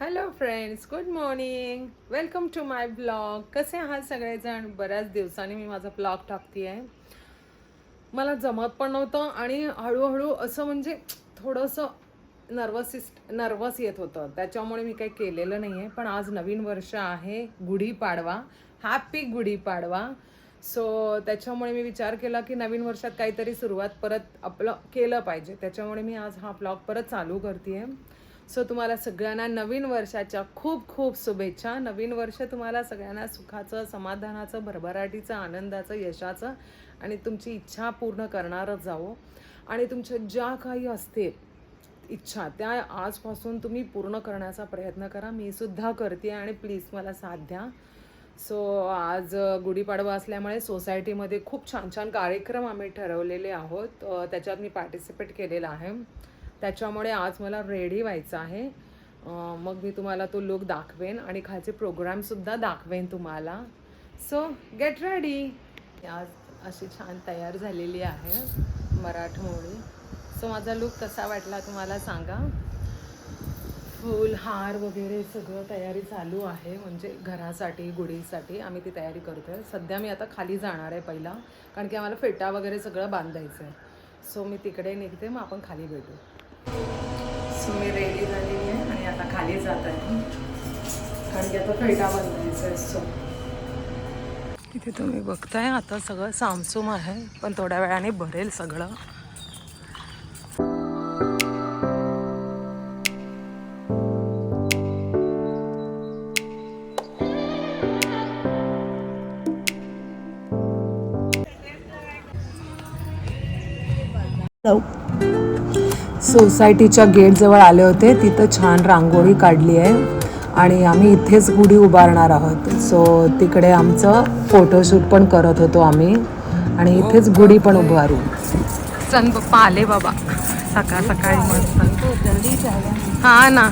Hello friends, good morning. Welcome to my blog. कसे आहात सगळेजण? बऱ्याच दिवसांनी मी माझा ब्लॉग टाकते आहे. मला जमत पण नव्हतं आणि हळूहळू असं म्हणजे थोडंसं नर्वस येत होतं. त्याच्यामुळे मी काही केलेलं नाही आहे. पण आज नवीन वर्ष आहे, गुढीपाडवा. हॅपी गुढीपाडवा. सो त्याच्यामुळे मी विचार केला की नवीन वर्षात काहीतरी सुरुवात परत आपलं केलं पाहिजे. त्याच्यामुळे मी आज हा ब्लॉग परत चालू करते आहे. सो तुम्हाला सगळ्यांना नवीन वर्षाच्या खूप खूप शुभेच्छा. नवीन वर्ष तुम्हाला सगळ्यांना सुखाचं, समाधानाचं, भरभराटीचं, आनंदाचं, यशाचं आणि तुमची इच्छा पूर्ण करणारच जावो. आणि तुमच्या ज्या काही असते इच्छा त्या आजपासून तुम्ही पूर्ण करण्याचा प्रयत्न करा. मी सुद्धा करते आणि प्लीज मला साथ द्या. सो आज गुढीपाडवा असल्यामुळे सोसायटीमध्ये खूप छान छान कार्यक्रम आम्ही ठरवलेले आहोत. त्याच्यात मी पार्टिसिपेट केलेला आहे. त्याच्यामुळे आज मला रेडी व्हायचं आहे. मग मी तुम्हाला तो लुक दाखवेन आणि खालचे प्रोग्रामसुद्धा दाखवेन तुम्हाला. So get ready. आज अशी छान तयार झालेली आहे मराठमोळी. सो माझा लुक कसा वाटला तुम्हाला सांगा. फुल हार वगैरे सगळं तयारी चालू आहे. म्हणजे घरासाठी, गुढीसाठी आम्ही ती तयारी करतो आहे. सध्या मी आता खाली जाणार आहे पहिला, कारण की आम्हाला फेटा वगैरे सगळं बांधायचं आहे. सो मी तिकडे निघते, मग आपण खाली भेटू. सो मी रेडी झालेली आहे आणि आता खाली जात आहे, कारण की आता फेटा बांधायचा आहे. सो इथे तुम्ही बघताय आता सगळं सामसूम आहे, पण थोड्या वेळाने भरेल सगळं. सोसायटीच्या गेटजवळ आले होते. तिथं छान रांगोळी काढली आहे आणि आम्ही इथेच गुढी उभारणार आहोत. सो तिकडे आमचं फोटोशूट पण करत होतो आम्ही आणि इथेच गुढी पण उभारू. सन पप्पा आले बाबा सकाळ सकाळी मस्त. हा ना.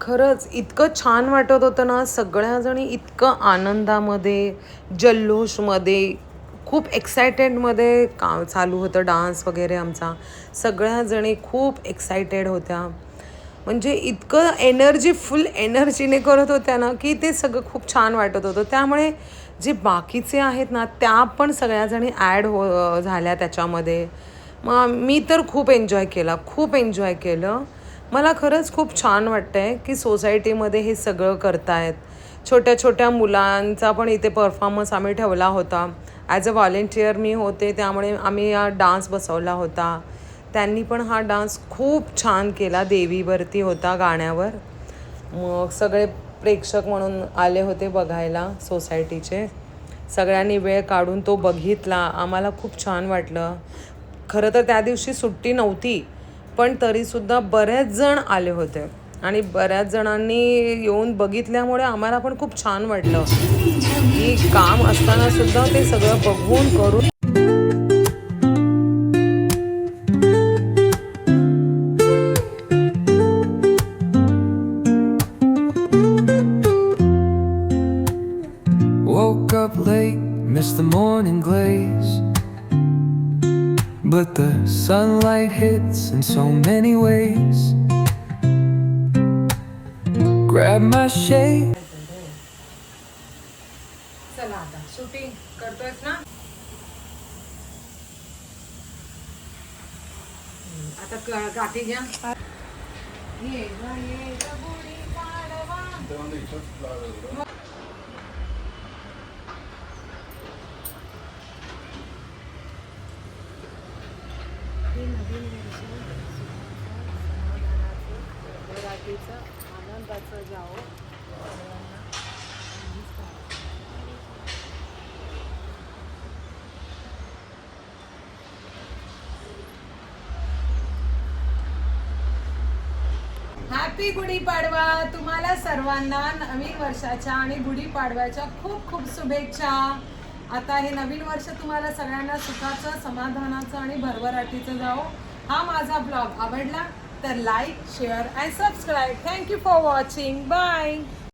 खरंच इतकं छान वाटत होतं ना, सगळ्याजणी इतकं आनंदामध्ये, जल्लोषमध्ये, खूप एक्सायटेडमध्ये काम चालू होतं डान्स वगैरे आमचा. सगळ्याजणी खूप एक्सायटेड होत्या. म्हणजे इतकं फुल एनर्जीने करत होत्या ना, की ते सगळं खूप छान वाटत होतं. त्यामुळे जे बाकीचे आहेत ना, त्या पण सगळ्याजणी ॲड झाल्या त्याच्यामध्ये. मग मी तर खूप एन्जॉय केलं. मला खरंच खूप छान वाटतं आहे, की सोसायटीमध्ये हे सगळं करतायत. छोट्या-छोट्या मुलांचा पण इथे परफॉर्मन्स आम्ही ठेवला होता. ॲज अ व्हॉलेंटियर मी होते, त्यामुळे आम्ही डान्स बसवला होता. त्यांनी पण हा डान्स खूप छान केला. देवीवरती होता गाण्यावर. मग सगळे प्रेक्षक म्हणून आले होते बघायला सोसायटीचे. सगळ्यांनी वेळ काढून तो बघितला. आम्हाला खूप छान वाटलं. खरं तर त्या दिवशी सुट्टी नव्हती, पण तरीसुद्धा बरेच जण आले होते आणि बऱ्याच जणांनी येऊन बघितल्यामुळे आम्हाला पण खूप छान वाटलं, की काम असतानासुद्धा ते सगळं बघून करून. Woke up late, missed the morning glaze, but the sunlight hits in so many ways. Grab my shade. चला आता शूटिंग करतोयस ना, आता गाठी घ्या. ये ग ये ग गुढी पाडवा. हे नवीन वर्ष सुखाचं, समाधानाचं, भरभराटीचं, आनंदाचं जावो सर्वांना. हॅपी गुढीपाडवा. तुम्हाला सर्वांना नवीन वर्षाच्या आणि गुढीपाडव्याच्या खूप खूप शुभेच्छा. आता हे नवीन वर्ष तुम्हाला सगळ्यांना सुखाचं, समाधानाचं आणि भरभराटीचं जावो. हा माझा ब्लॉग आवडला तर like, share and subscribe. Thank you for watching. Bye.